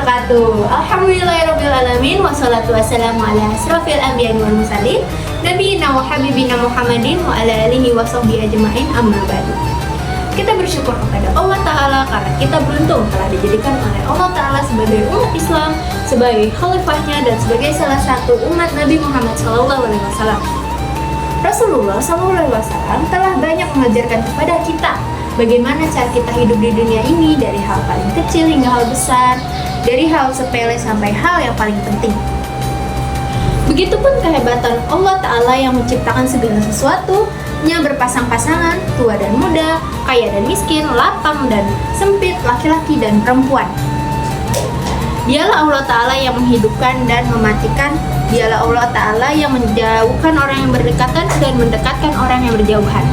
wabarakatuh. Alhamdulillahirrabbilalamin. Wassalatu wassalamu ala asrafil anbiya'i wal mursalin nabiyina wa habibina Muhammadin wa ala alihi wa sahbihi ajma'in, amma ba'du. Kita bersyukur kepada Allah Ta'ala karena kita beruntung telah dijadikan oleh Allah Ta'ala sebagai umat Islam, sebagai khalifahnya, dan sebagai salah satu umat Nabi Muhammad SAW. Rasulullah SAW telah banyak mengajarkan kepada kita bagaimana cara kita hidup di dunia ini, dari hal paling kecil hingga hal besar, dari hal sepele sampai hal yang paling penting. Begitupun kehebatan Allah Ta'ala yang menciptakan segala sesuatu, nya berpasang-pasangan, tua dan muda, kaya dan miskin, lapang dan sempit, laki-laki dan perempuan. Dialah Allah Ta'ala yang menghidupkan dan mematikan. Dialah Allah Ta'ala yang menjauhkan orang yang berdekatan dan mendekatkan orang yang berjauhan.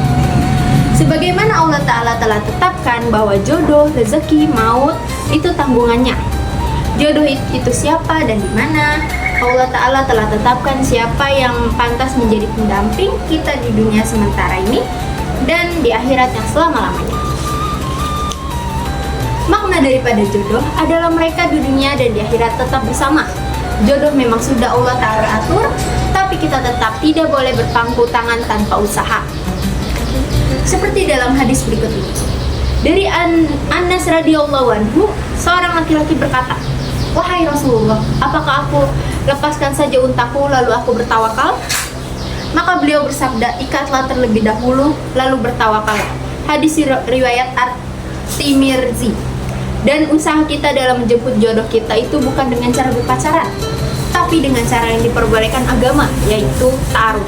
Sebagaimana Allah Ta'ala telah tetapkan bahwa jodoh, rezeki, maut itu tanggungannya. Jodoh itu siapa dan di mana? Allah Ta'ala telah tetapkan siapa yang pantas menjadi pendamping kita di dunia sementara ini dan di akhirat yang selama-lamanya. Makna daripada jodoh adalah mereka di dunia dan di akhirat tetap bersama. Jodoh memang sudah Allah Ta'ala atur, tapi kita tetap tidak boleh berpangku tangan tanpa usaha. Seperti dalam hadis berikut ini. Dari Anas radhiyallahu anhu, seorang laki-laki berkata, "Wahai Rasulullah, apakah aku lepaskan saja untaku lalu aku bertawakal?" Maka beliau bersabda, "Ikatlah terlebih dahulu lalu bertawakal." Hadis riwayat At-Tirmizi. Dan usaha kita dalam menjemput jodoh kita itu bukan dengan cara berpacaran, tapi dengan cara yang diperbolehkan agama, yaitu ta'aruf.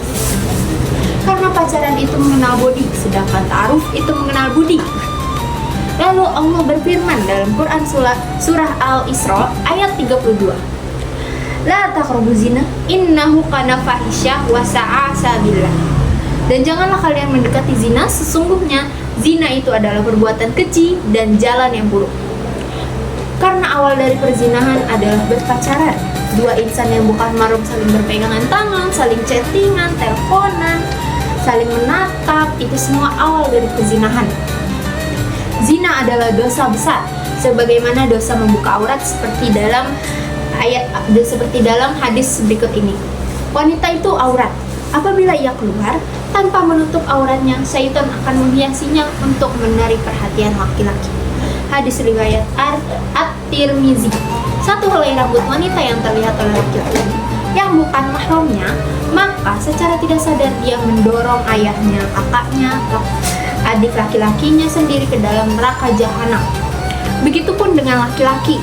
Karena pacaran itu mengenal bodi, sedangkan ta'aruf itu mengenal budi. Lalu Allah berfirman dalam Quran surah Al-Isra ayat 32. La taqrabu zina innahu kana fahisyah wa sa'a sabila. Dan janganlah kalian mendekati zina, sesungguhnya zina itu adalah perbuatan keji dan jalan yang buruk. Karena awal dari perzinahan adalah berpacaran. Dua insan yang bukan mahram saling berpegangan tangan, saling chattingan, teleponan, saling menatap, itu semua awal dari perzinahan. Zina adalah dosa besar, sebagaimana dosa membuka aurat seperti dalam hadis berikut ini. Wanita itu aurat. Apabila ia keluar tanpa menutup auratnya, syaitan akan menghiasinya untuk menarik perhatian laki-laki. Hadis riwayat At-Tirmizi. Satu helai rambut wanita yang terlihat oleh laki-laki yang bukan mahramnya, maka secara tidak sadar dia mendorong ayahnya, kakaknya, adik laki-lakinya sendiri ke dalam neraka jahanam. Begitupun dengan laki-laki.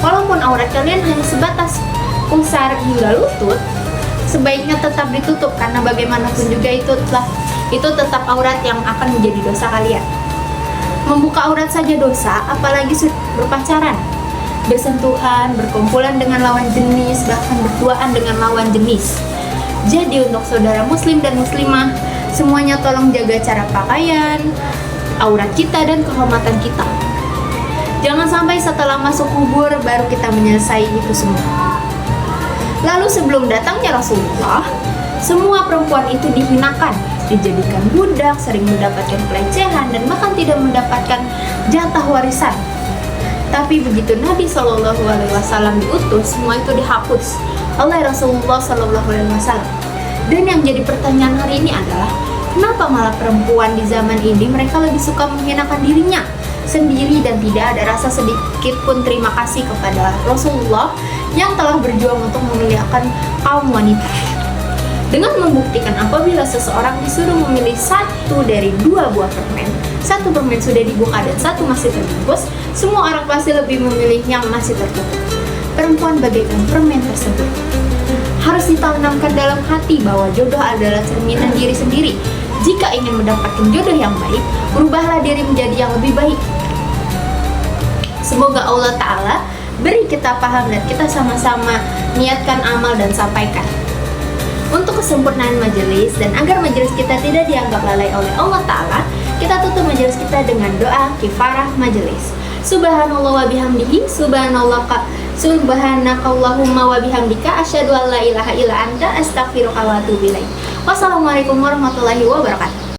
Walaupun aurat kalian hanya sebatas pusar hingga lutut, sebaiknya tetap ditutup, karena bagaimanapun juga itu tetap aurat yang akan menjadi dosa kalian. Membuka aurat saja dosa, apalagi berpacaran, bersentuhan, berkumpulan dengan lawan jenis, bahkan berduaan dengan lawan jenis. Jadi untuk saudara muslim dan muslimah, semuanya tolong jaga cara pakaian, aurat kita dan kehormatan kita. Jangan sampai setelah masuk kubur baru kita menyelesaikan itu semua. Lalu sebelum datangnya Rasulullah, semua perempuan itu dihinakan, dijadikan budak, sering mendapatkan pelecehan, dan bahkan tidak mendapatkan jatah warisan. Tapi begitu Nabi SAW diutus, semua itu dihapus oleh Rasulullah SAW. Dan yang jadi pertanyaan hari ini adalah, kenapa malah perempuan di zaman ini mereka lebih suka menghinakan dirinya sendiri dan tidak ada rasa sedikit pun terima kasih kepada Rasulullah yang telah berjuang untuk memuliakan kaum wanita. Dengan membuktikan apabila seseorang disuruh memilih satu dari dua buah permen, satu permen sudah dibuka dan satu masih terbungkus, semua orang pasti lebih memilih yang masih tertutup. Perempuan bagaikan permen tersebut. Harus ditanamkan dalam hati bahwa jodoh adalah cerminan diri sendiri. Jika ingin mendapatkan jodoh yang baik, berubahlah diri menjadi yang lebih baik. Semoga Allah Ta'ala beri kita paham dan kita sama-sama niatkan amal dan sampaikan. Untuk kesempurnaan majelis dan agar majelis kita tidak dianggap lalai oleh Allah Ta'ala, kita tutup majelis kita dengan doa kifarah majelis. Subhanallah wa bihamdihi, subhanakallahumma wa bihamdika, asyhadu an la ilaha illa anta, astaghfiruka wa atubu ilaik. Wassalamualaikum warahmatullahi wabarakatuh.